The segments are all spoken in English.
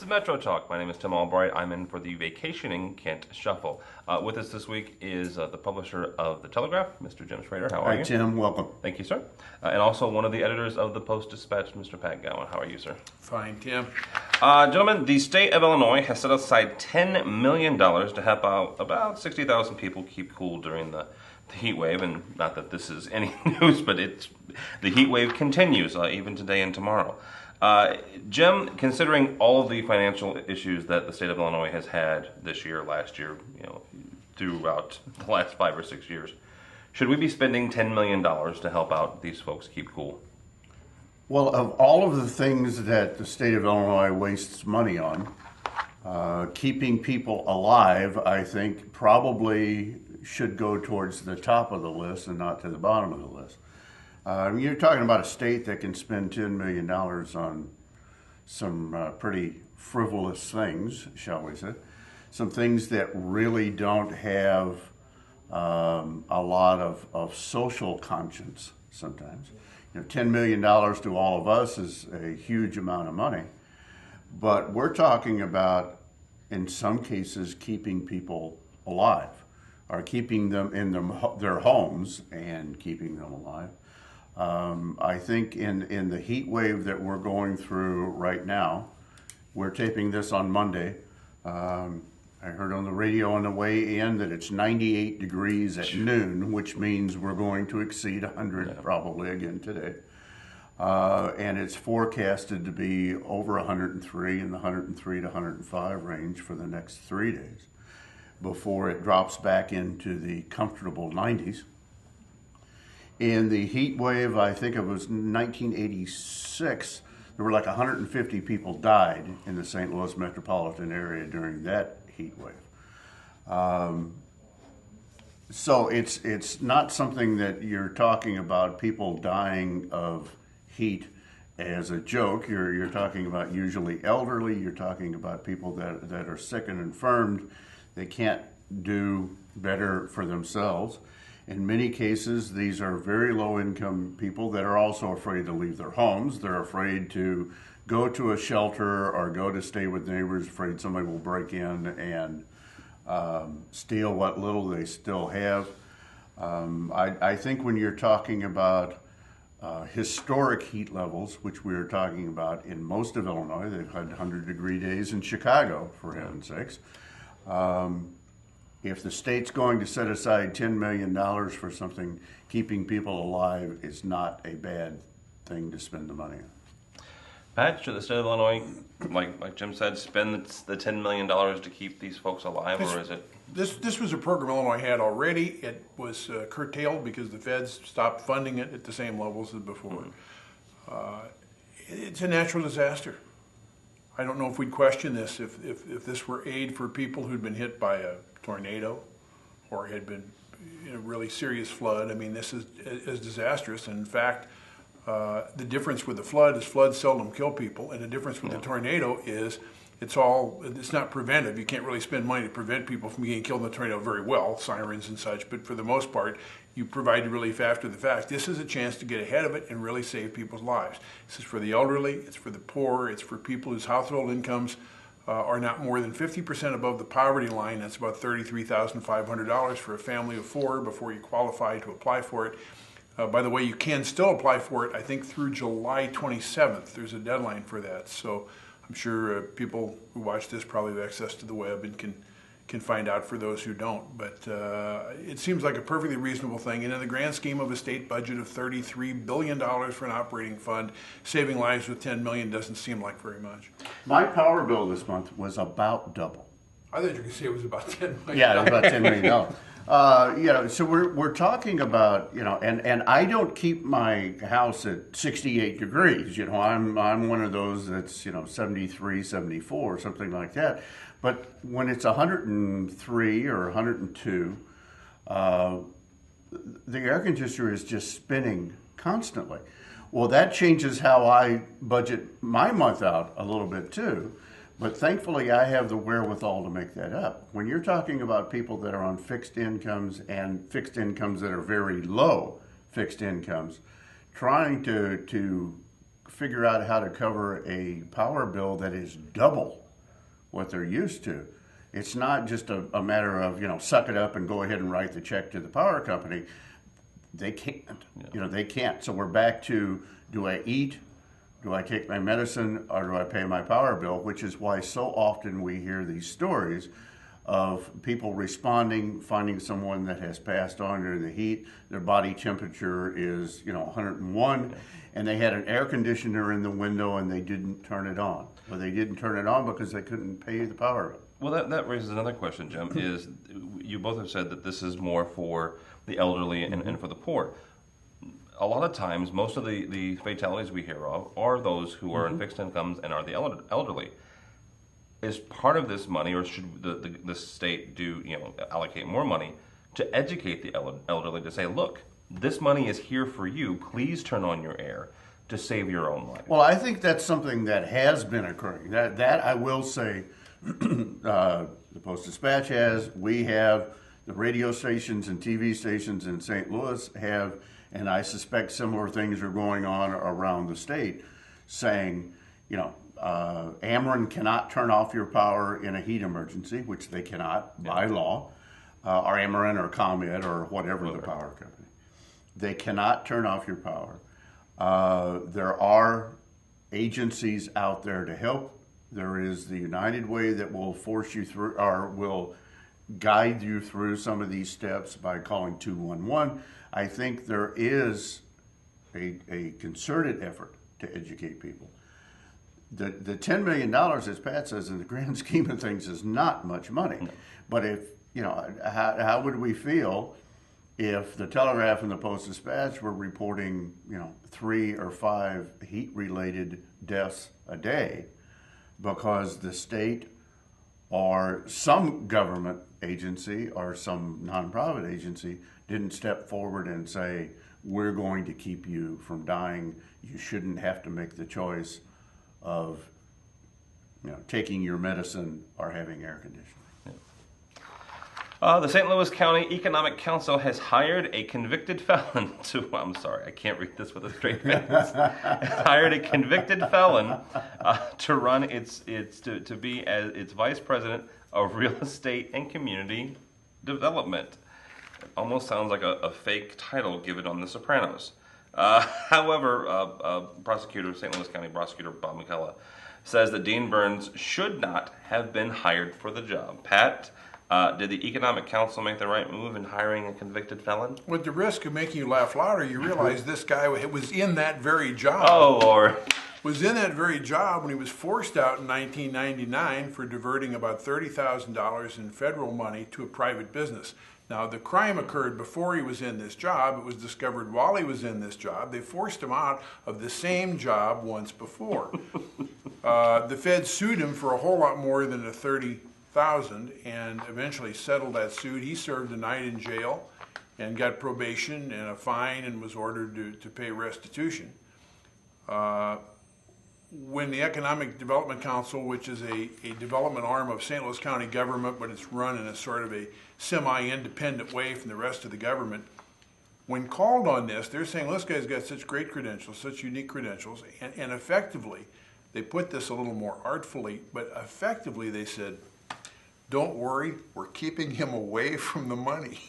Metro Talk. My name is Tim Albright. I'm in for the Vacationing Kent Shuffle. With us this week is the publisher of The Telegraph, Mr. Jim Schrader. How are you? Hi, Tim. Welcome. Thank you, sir. And also one of the editors of the Post-Dispatch, Mr. Pat Gowan. How are you, sir? Fine, Tim. Gentlemen, the state of Illinois has set aside $10 million to help out about 60,000 people keep cool during the heat wave. And not that this is any news, but the heat wave continues even today and tomorrow. Jim, considering all of the financial issues that the state of Illinois has had this year, last year, throughout the last 5 or 6 years, should we be spending $10 million to help out these folks keep cool? Well, of all of the things that the state of Illinois wastes money on, keeping people alive, I think, probably should go towards the top of the list and not to the bottom of the list. You're talking about a state that can spend $10 million on some pretty frivolous things, shall we say. Some things that really don't have a lot of social conscience sometimes. $10 million to all of us is a huge amount of money. But we're talking about, in some cases, keeping people alive, or keeping them in their homes and keeping them alive. I think in the heat wave that we're going through right now, we're taping this on Monday. I heard on the radio on the way in that it's 98 degrees at noon, which means we're going to exceed 100 probably again today. And it's forecasted to be over 103 in the 103 to 105 range for the next 3 days before it drops back into the comfortable 90s. In the heat wave, I think it was 1986, there were like 150 people died in the St. Louis metropolitan area during that heat wave. So it's not something that you're talking about people dying of heat as a joke. You're talking about usually elderly. You're talking about people that are sick and infirmed. They can't do better for themselves. In many cases, these are very low-income people that are also afraid to leave their homes. They're afraid to go to a shelter or go to stay with neighbors, afraid somebody will break in and steal what little they still have. I think when you're talking about historic heat levels, which we're talking about in most of Illinois, they've had 100-degree days in Chicago, for heaven's sakes. If the state's going to set aside $10 million for something, keeping people alive is not a bad thing to spend the money on. Pat, should the state of Illinois, like Jim said, spend the $10 million to keep these folks alive, or is it? This was a program Illinois had already. It was curtailed because the feds stopped funding it at the same levels as before. It's a natural disaster. I don't know if we'd question this if this were aid for people who'd been hit by a tornado or had been in a really serious flood. I mean, this is disastrous. And in fact, the difference with the flood is floods seldom kill people, and the difference with the tornado is it's not preventive. You can't really spend money to prevent people from getting killed in the tornado very well, sirens and such, but for the most part, you provide relief after the fact. This is a chance to get ahead of it and really save people's lives. This is for the elderly, it's for the poor, it's for people whose household incomes are not more than 50% above the poverty line. That's about $33,500 for a family of 4 before you qualify to apply for it. By the way, you can still apply for it, I think, through July 27th. There's a deadline for that. So I'm sure people who watch this probably have access to the web and can find out for those who don't. But it seems like a perfectly reasonable thing. And in the grand scheme of a state budget of $33 billion for an operating fund, saving lives with $10 million doesn't seem like very much. My power bill this month was about double. I thought you were going to say it was about $10 million. Yeah, it was about $10 million. So we're talking about, and I don't keep my house at 68 degrees. I'm one of those that's 73, 74, something like that. But when it's 103 or 102, the air conditioner is just spinning constantly. Well, that changes how I budget my month out a little bit too. But thankfully, I have the wherewithal to make that up. When you're talking about people that are on fixed incomes and fixed incomes that are very low fixed incomes, trying to figure out how to cover a power bill that is double what they're used to. It's not just a matter of, suck it up and go ahead and write the check to the power company. They can't. They can't. So we're back to, do I eat? Do I take my medicine, or do I pay my power bill? Which is why so often we hear these stories of people responding, finding someone that has passed on during the heat. Their body temperature is, 101, and they had an air conditioner in the window and they didn't turn it on. Well, they didn't turn it on because they couldn't pay the power bill. Well, that raises another question, Jim, is you both have said that this is more for the elderly and for the poor. A lot of times, most of the fatalities we hear of are those who are in fixed incomes and are the elderly. Is part of this money, or should the state allocate more money to educate the elderly to say, look, this money is here for you. Please turn on your air to save your own life. Well, I think that's something that has been occurring. That I will say, the Post-Dispatch has. We have, the radio stations and TV stations in St. Louis have, and I suspect similar things are going on around the state, saying, Ameren cannot turn off your power in a heat emergency, which they cannot by law, or Ameren or ComEd or whatever the power company. They cannot turn off your power. There are agencies out there to help. There is the United Way that will force you through, or will guide you through some of these steps by calling 211. I think there is a concerted effort to educate people. The $10 million, as Pat says, in the grand scheme of things, is not much money. No. But if, how would we feel if the Telegraph and the Post-Dispatch were reporting, 3 or 5 heat-related deaths a day because the state or some government agency or some nonprofit agency didn't step forward and say, we're going to keep you from dying. You shouldn't have to make the choice of taking your medicine or having air conditioning. The St. Louis County Economic Council has hired a convicted felon to, I'm sorry, I can't read this with a straight face. Hired a convicted felon to run to be as its vice president of real estate and community development. It almost sounds like a fake title given on The Sopranos. However, St. Louis County Prosecutor Bob McCullough says that Dean Burns should not have been hired for the job. Pat, did the Economic Council make the right move in hiring a convicted felon? With the risk of making you laugh louder, you realize this guy was in that very job. Oh, Lord. Was in that very job when he was forced out in 1999 for diverting about $30,000 in federal money to a private business. Now, the crime occurred before he was in this job. It was discovered while he was in this job. They forced him out of the same job once before. The feds sued him for a whole lot more than the $30,000 and eventually settled that suit. He served a night in jail and got probation and a fine and was ordered to pay restitution. When the Economic Development Council, which is a development arm of St. Louis County government, but it's run in a sort of a semi-independent way from the rest of the government, when called on this, they're saying, well, this guy's got such great credentials, such unique credentials, and effectively, they put this a little more artfully, but effectively they said, don't worry, we're keeping him away from the money.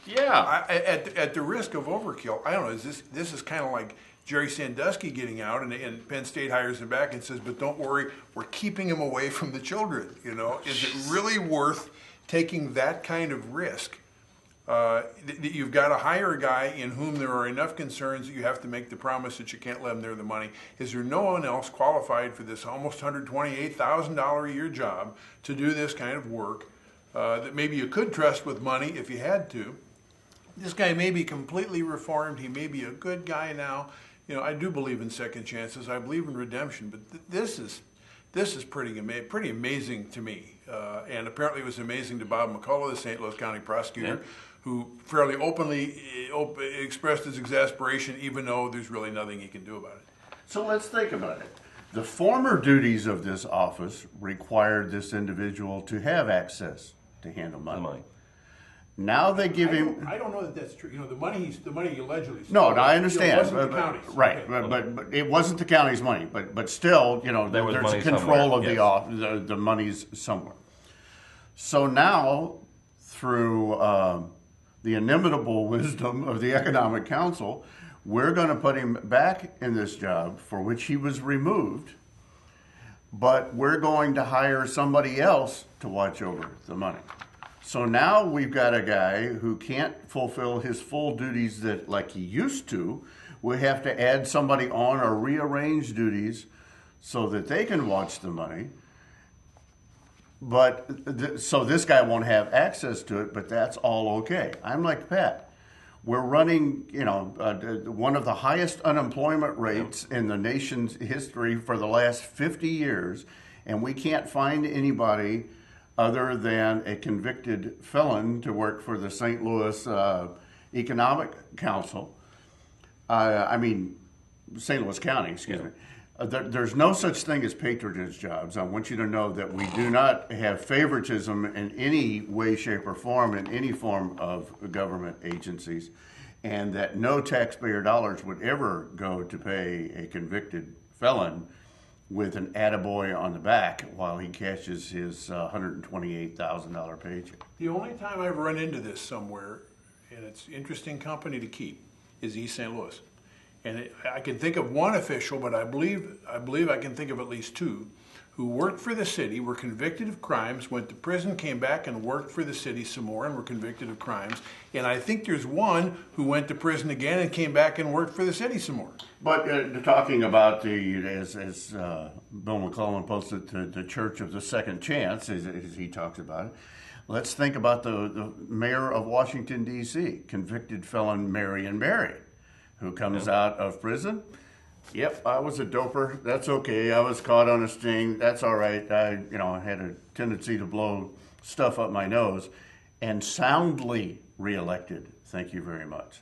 Yeah. At the risk of overkill, I don't know, this is kind of like Jerry Sandusky getting out, and Penn State hires him back and says, but don't worry, we're keeping him away from the children. Is it really worth taking that kind of risk? You've got to hire a guy in whom there are enough concerns that you have to make the promise that you can't let him near the money. Is there no one else qualified for this almost $128,000 a year job to do this kind of work that maybe you could trust with money if you had to? This guy may be completely reformed. He may be a good guy now. I do believe in second chances. I believe in redemption, but this is pretty amazing to me. And apparently it was amazing to Bob McCullough, the St. Louis County prosecutor, who fairly openly expressed his exasperation, even though there's really nothing he can do about it. So let's think about it. The former duties of this office required this individual to have access to handle money. Now they give him. I don't know that that's true. You know, the money he allegedly stole. No, I understand. It wasn't the county's. Right, Okay. but it wasn't the county's money. But still, you know, There was there's money control somewhere, of the monies somewhere. So now, through the inimitable wisdom of the Economic Council, we're going to put him back in this job for which he was removed, but we're going to hire somebody else to watch over the money. So now we've got a guy who can't fulfill his full duties that like he used to. We have to add somebody on or rearrange duties so that they can watch the money. But so this guy won't have access to it, but that's all okay. I'm like Pat. We're running, you know, one of the highest unemployment rates in the nation's history for the last 50 years, and we can't find anybody other than a convicted felon to work for the St. Louis Economic Council. St. Louis County, excuse me. There's no such thing as patronage jobs. I want you to know that we do not have favoritism in any way, shape, or form in any form of government agencies, and that no taxpayer dollars would ever go to pay a convicted felon with an attaboy on the back while he cashes his $128,000 paycheck. The only time I've run into this somewhere, and it's interesting company to keep, is East St. Louis. And I can think of one official, but I believe I can think of at least two, who worked for the city, were convicted of crimes, went to prison, came back and worked for the city some more and were convicted of crimes. And I think there's one who went to prison again and came back and worked for the city some more. But talking about as Bill McClellan posted, the Church of the Second Chance, as he talks about it, let's think about the mayor of Washington, D.C., convicted felon Marion Barry, who comes out of prison. Yep, I was a doper. That's okay. I was caught on a sting. That's all right. I had a tendency to blow stuff up my nose, and soundly reelected. Thank you very much.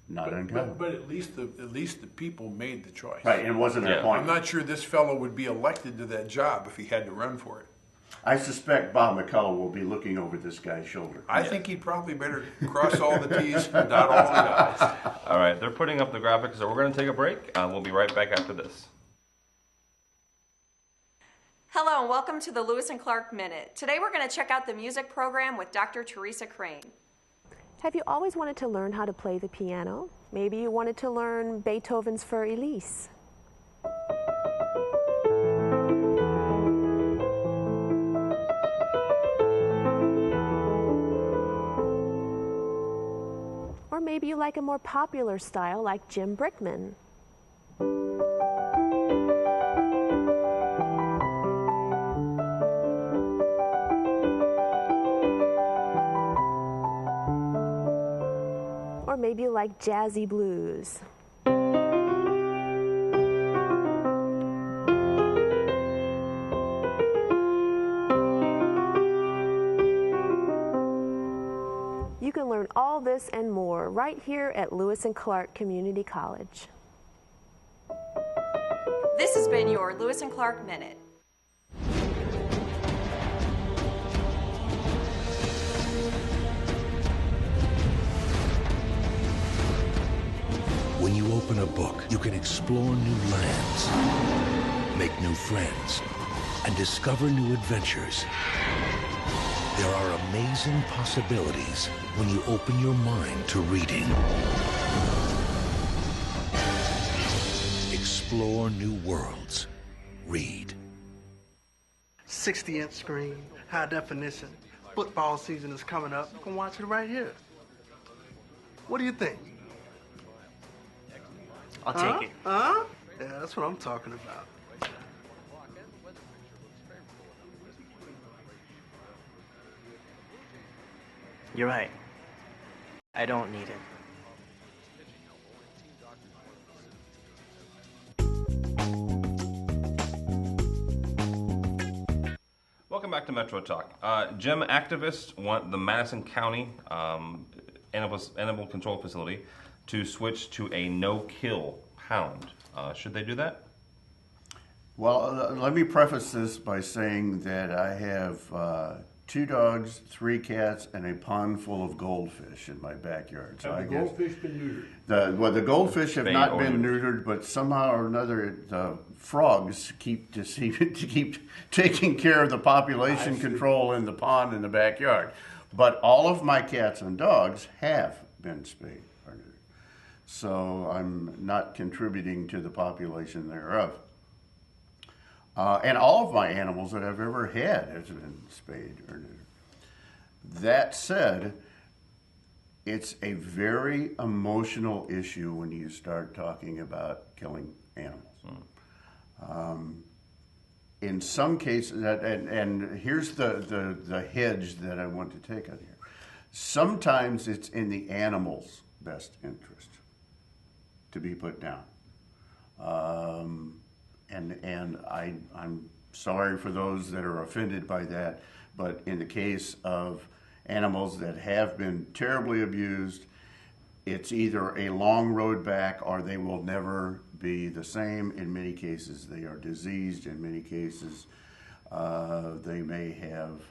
Not uncommon. But at least the people made the choice. Right, and it wasn't their point. I'm not sure this fellow would be elected to that job if he had to run for it. I suspect Bob McCullough will be looking over this guy's shoulder. I think he'd probably better cross all the T's and dot all the I's. All right, they're putting up the graphics, so we're going to take a break. We'll be right back after this. Hello and welcome to the Lewis and Clark Minute. Today we're going to check out the music program with Dr. Teresa Crane. Have you always wanted to learn how to play the piano? Maybe you wanted to learn Beethoven's Für Elise. Or maybe you like a more popular style like Jim Brickman. Or maybe you like jazzy blues. You can learn all this and more right here at Lewis and Clark Community College. This has been your Lewis and Clark Minute. When you open a book, you can explore new lands, make new friends, and discover new adventures. There are amazing possibilities when you open your mind to reading. Explore new worlds. Read. 60-inch screen, high definition. Football season is coming up. You can watch it right here. What do you think? I'll take it. Huh? Yeah, that's what I'm talking about. You're right. I don't need it. Welcome back to Metro Talk. Gym activists want the Madison County Animal Control Facility to switch to a no-kill pound. Should they do that? Well, let me preface this by saying that I have 2 dogs, 3 cats, and a pond full of goldfish in my backyard. So Have the goldfish been neutered? the goldfish have Spayed not or been neutered, but somehow or another the frogs keep taking care of the population control in the pond in the backyard. But all of my cats and dogs have been spayed or neutered. So I'm not contributing to the population thereof. And all of my animals that I've ever had has been spayed or neutered. That said, it's a very emotional issue when you start talking about killing animals. In some cases, and here's the hedge that I want to take on here. Sometimes it's in the animal's best interest to be put down. And I'm sorry for those that are offended by that, but in the case of animals that have been terribly abused, it's either a long road back or they will never be the same. In many cases, they are diseased. In many cases, they may have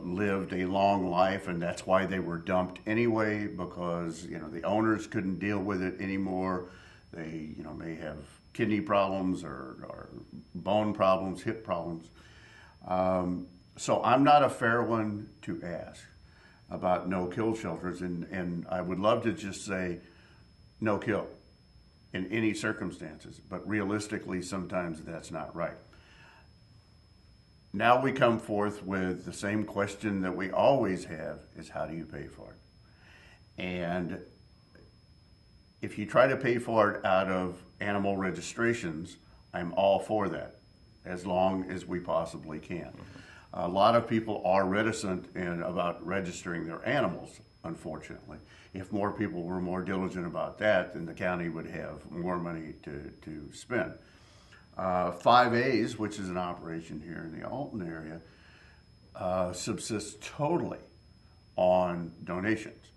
lived a long life, and that's why they were dumped anyway, because the owners couldn't deal with it anymore. They may have kidney problems or bone problems, hip problems. So I'm not a fair one to ask about no-kill shelters, and I would love to just say no kill in any circumstances, but realistically sometimes that's not right. Now we come forth with the same question that we always have, is how do you pay for it? And if you try to pay for it out of animal registrations, I'm all for that, as long as we possibly can. A lot of people are reticent about registering their animals, unfortunately. If more people were more diligent about that, then the county would have more money to spend. 5A's, which is an operation here in the Alton area, subsists totally on donations,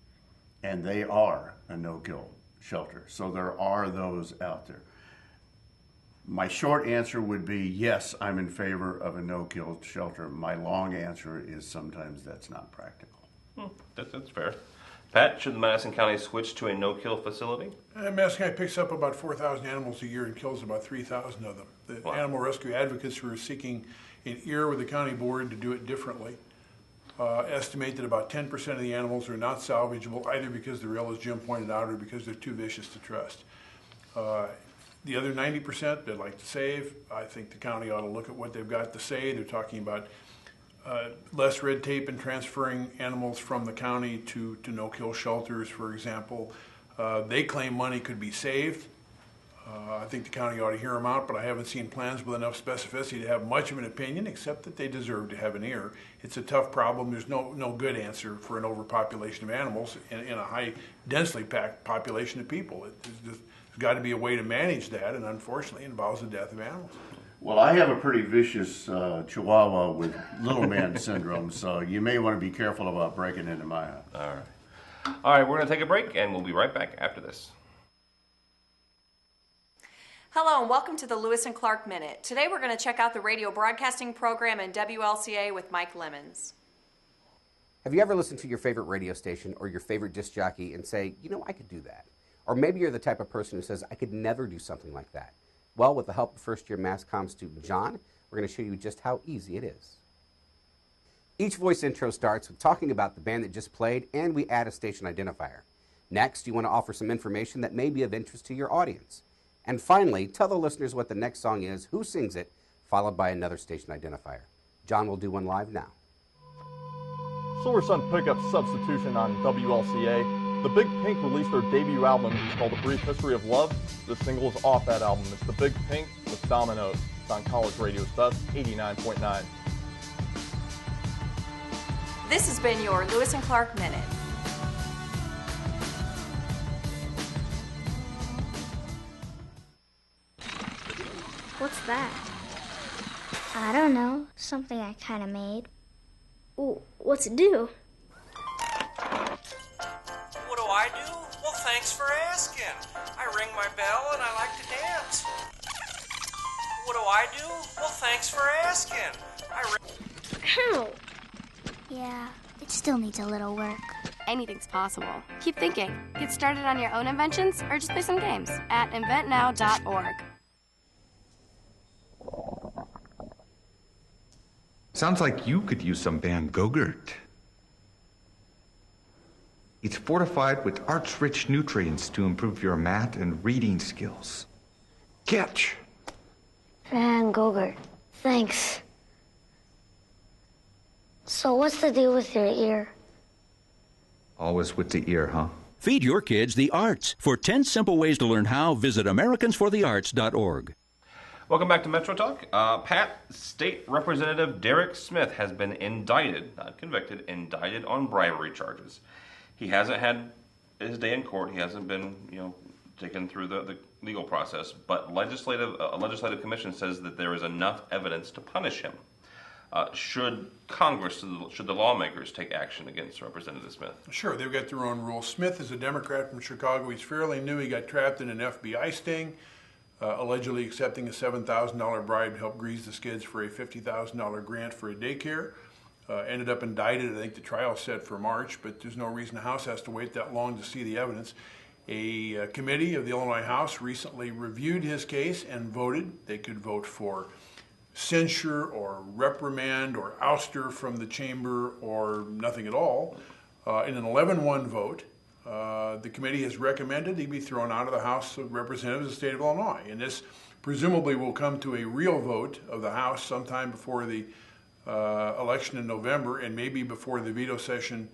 and they are a no-kill shelter. So there are those out there. My short answer would be yes, I'm in favor of a no-kill shelter. My long answer is sometimes that's not practical. That's fair. Pat, should the Madison County switch to a no-kill facility? Madison County picks up about 4,000 animals a year and kills about 3,000 of them. The animal rescue advocates who are seeking an ear with the county board to do it differently estimate that about 10% of the animals are not salvageable, either because they're ill, as Jim pointed out, or because they're too vicious to trust. The other 90% they'd like to save. I think the county ought to look at what they've got to say. They're talking about less red tape in transferring animals from the county to no-kill shelters, for example. They claim money could be saved. I think the county ought to hear them out, but I haven't seen plans with enough specificity to have much of an opinion, except that they deserve to have an ear. It's a tough problem. There's no good answer for an overpopulation of animals in a high, densely packed population of people. There's got to be a way to manage that, and unfortunately it involves the death of animals. Well, I have a pretty vicious Chihuahua with little man syndrome, so you may want to be careful about breaking into my house. All right, we're going to take a break, and we'll be right back after this. Hello and welcome to the Lewis and Clark Minute. Today we're going to check out the radio broadcasting program in WLCA with Mike Lemons. Have you ever listened to your favorite radio station or your favorite disc jockey and say, I could do that? Or maybe you're the type of person who says, I could never do something like that. Well, with the help of first-year mass comm student John, we're going to show you just how easy it is. Each voice intro starts with talking about the band that just played, and we add a station identifier. Next, you want to offer some information that may be of interest to your audience. And finally, tell the listeners what the next song is, who sings it, followed by another station identifier. John will do one live now. Silver Sun Pickup substitution on WLCA. The Big Pink released their debut album. It's called A Brief History of Love. This single is off that album. It's The Big Pink with Dominoes. It's on College Radio's Best 89.9. This has been your Lewis and Clark Minute. What's that? I don't know. Something I kind of made. Ooh, what's it do? What do I do? Well, thanks for asking. I ring my bell and I like to dance. What do I do? Well, thanks for asking. Ow! Yeah, it still needs a little work. Anything's possible. Keep thinking. Get started on your own inventions or just play some games at inventnow.org. Sounds like you could use some Van Gogurt. It's fortified with arts-rich nutrients to improve your math and reading skills. Catch! Van Gogurt, thanks. So what's the deal with your ear? Always with the ear, huh? Feed your kids the arts. For 10 simple ways to learn how, visit AmericansForTheArts.org. Welcome back to Metro Talk. Pat, State Representative Derek Smith has been indicted, not convicted, indicted on bribery charges. He hasn't had his day in court. He hasn't been, taken through the legal process. But a legislative commission says that there is enough evidence to punish him. Should Congress, should the lawmakers take action against Representative Smith? Sure, they've got their own rules. Smith is a Democrat from Chicago. He's fairly new. He got trapped in an FBI sting, allegedly accepting a $7,000 bribe to help grease the skids for a $50,000 grant for a daycare. Ended up indicted. I think the trial's set for March, but there's no reason the House has to wait that long to see the evidence. A committee of the Illinois House recently reviewed his case and voted. They could vote for censure or reprimand or ouster from the chamber or nothing at all. In an 11-1 vote, the committee has recommended he be thrown out of the House of Representatives of the state of Illinois. And this presumably will come to a real vote of the House sometime before the election in November and maybe before the veto session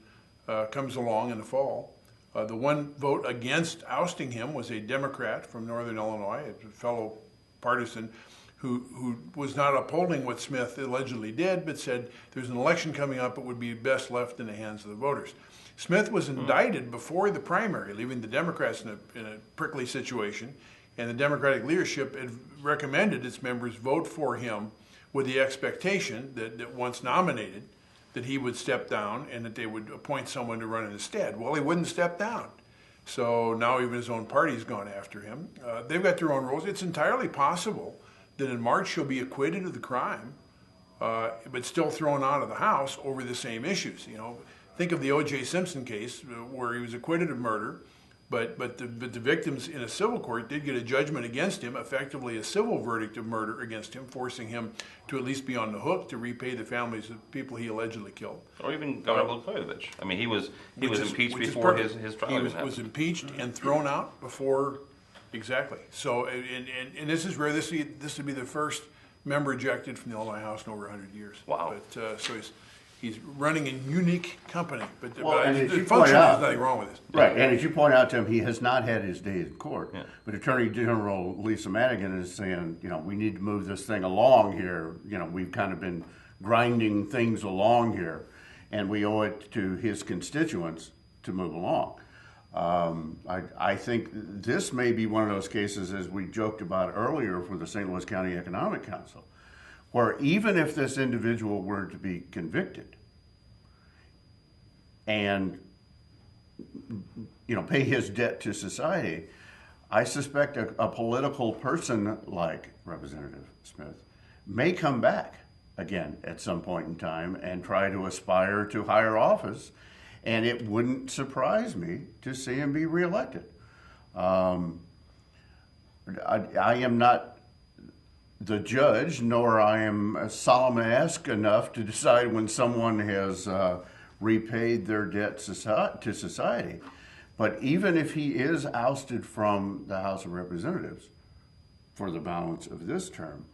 comes along in the fall. The one vote against ousting him was a Democrat from Northern Illinois, a fellow partisan, who was not upholding what Smith allegedly did, but said there's an election coming up, it would be best left in the hands of the voters. Smith was indicted before the primary, leaving the Democrats in a prickly situation, and the Democratic leadership had recommended its members vote for him with the expectation that once nominated, that he would step down and that they would appoint someone to run in his stead. Well, he wouldn't step down. So now even his own party's gone after him. They've got their own rules. It's entirely possible that in March he'll be acquitted of the crime, but still thrown out of the House over the same issues. Think of the O.J. Simpson case where he was acquitted of murder, but the victims in a civil court did get a judgment against him, effectively a civil verdict of murder against him, forcing him to at least be on the hook to repay the families of people he allegedly killed. Or even Governor Blagojevich. I mean, he was impeached before his trial. He was impeached and thrown out before. Exactly. So, and this is rare. This would be the first member ejected from the Illinois House in over 100 years. Wow. But so he's running a unique company. But and as you functionally, point out, there's nothing wrong with this. Right. And as you point out, Tim, he has not had his day in court. Yeah. But Attorney General Lisa Madigan is saying, we need to move this thing along here. We've kind of been grinding things along here, and we owe it to his constituents to move along. I think this may be one of those cases, as we joked about earlier, for the St. Louis County Economic Council, where even if this individual were to be convicted and pay his debt to society, I suspect a political person like Representative Smith may come back again at some point in time and try to aspire to higher office. And it wouldn't surprise me to see him be reelected. I am not the judge, nor I am Solomon-esque enough to decide when someone has repaid their debt to society. But even if he is ousted from the House of Representatives for the balance of this term,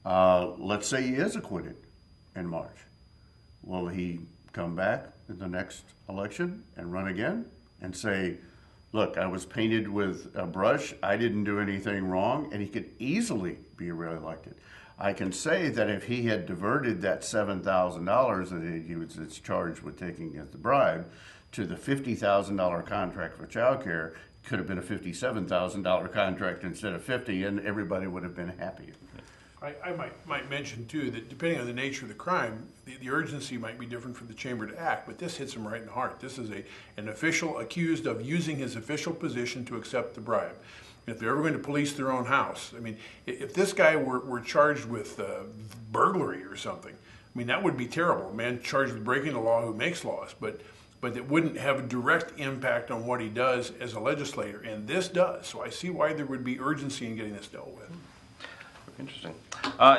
let's say he is acquitted in March. Will he come back in the next election and run again and say, look, I was painted with a brush, I didn't do anything wrong, and he could easily be reelected. I can say that if he had diverted that $7,000 that he was charged with taking as the bribe to the $50,000 contract for child care, it could have been a $57,000 contract instead of $50,000, and everybody would have been happy. I might mention, too, that depending on the nature of the crime, the urgency might be different for the chamber to act, but this hits him right in the heart. This is an official accused of using his official position to accept the bribe. If they're ever going to police their own house, I mean, if this guy were charged with burglary or something, I mean, that would be terrible. A man charged with breaking the law who makes laws, but it wouldn't have a direct impact on what he does as a legislator, and this does. So I see why there would be urgency in getting this dealt with. Interesting.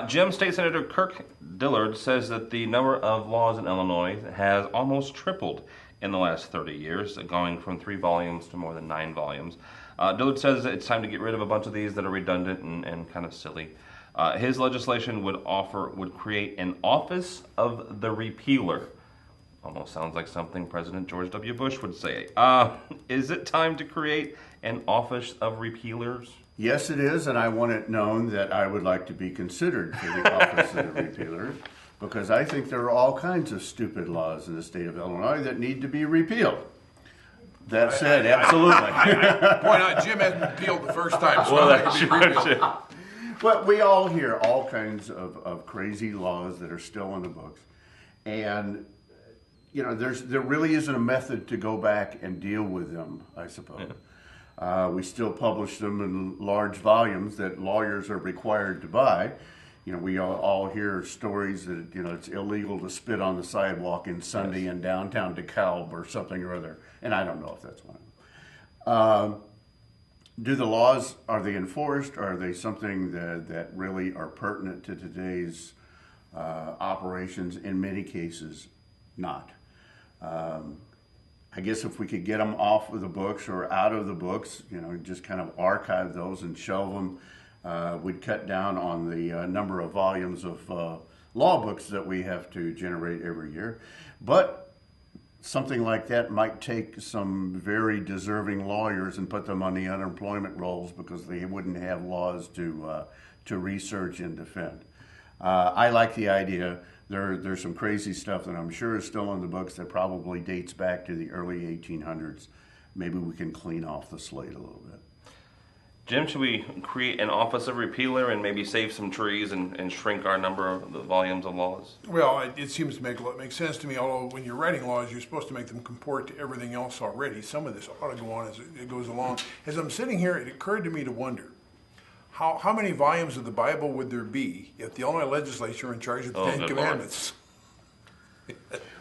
Jim, State Senator Kirk Dillard says that the number of laws in Illinois has almost tripled in the last 30 years, going from 3 volumes to more than 9 volumes. Dillard says that it's time to get rid of a bunch of these that are redundant and kind of silly. His legislation would create an Office of the Repealer. Almost sounds like something President George W. Bush would say. Is it time to create an Office of Repealers? Yes, it is, and I want it known that I would like to be considered for the Office of the Repealers, because I think there are all kinds of stupid laws in the state of Illinois that need to be repealed. That said, absolutely. Point out, Jim hasn't repealed the first time, so well, that could be repealed. But we all hear all kinds of crazy laws that are still in the books, and you know, there really isn't a method to go back and deal with them, I suppose. Yeah. We still publish them in large volumes that lawyers are required to buy. You know, we all hear stories that, you know, it's illegal to spit on the sidewalk in Sunday in downtown DeKalb or something or other, and I don't know if that's one of them. Do the laws, are they enforced? Are they something that really are pertinent to today's operations? In many cases, not. I guess if we could get them off of the books or out of the books, you know, just kind of archive those and shelve them, we'd cut down on the number of volumes of law books that we have to generate every year. But something like that might take some very deserving lawyers and put them on the unemployment rolls because they wouldn't have laws to research and defend. I like the idea. There's some crazy stuff that I'm sure is still in the books that probably dates back to the early 1800s. Maybe we can clean off the slate a little bit. Jim, should we create an Office of Repealer and maybe save some trees and shrink our number of the volumes of laws? Well, it seems to make sense to me, although when you're writing laws, you're supposed to make them comport to everything else already. Some of this ought to go on as it goes along. As I'm sitting here, it occurred to me to wonder, how many volumes of the Bible would there be if the Illinois legislature were in charge of the Ten Commandments?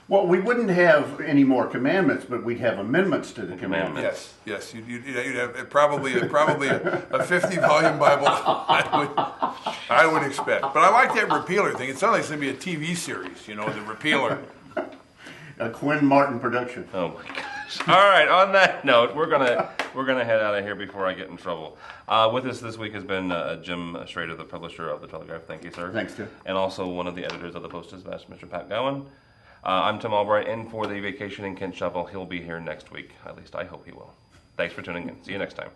Well, we wouldn't have any more commandments, but we'd have amendments to the commandments. Yes. You'd have probably a 50-volume Bible. I would expect. But I like that repealer thing. It sounds like it's going to be a TV series. You know, the repealer. A Quinn Martin production. Oh my gosh! All right. On that note, we're gonna head out of here before I get in trouble. With us this week has been Jim Schrader, the publisher of the Telegraph. Thank you, sir. Thanks, Tim. And also one of the editors of the Post-Dispatch, Mr. Pat Gowan. I'm Tim Albright, in for the Vacation in Kent Shovel. He'll be here next week. At least I hope he will. Thanks for tuning in. See you next time.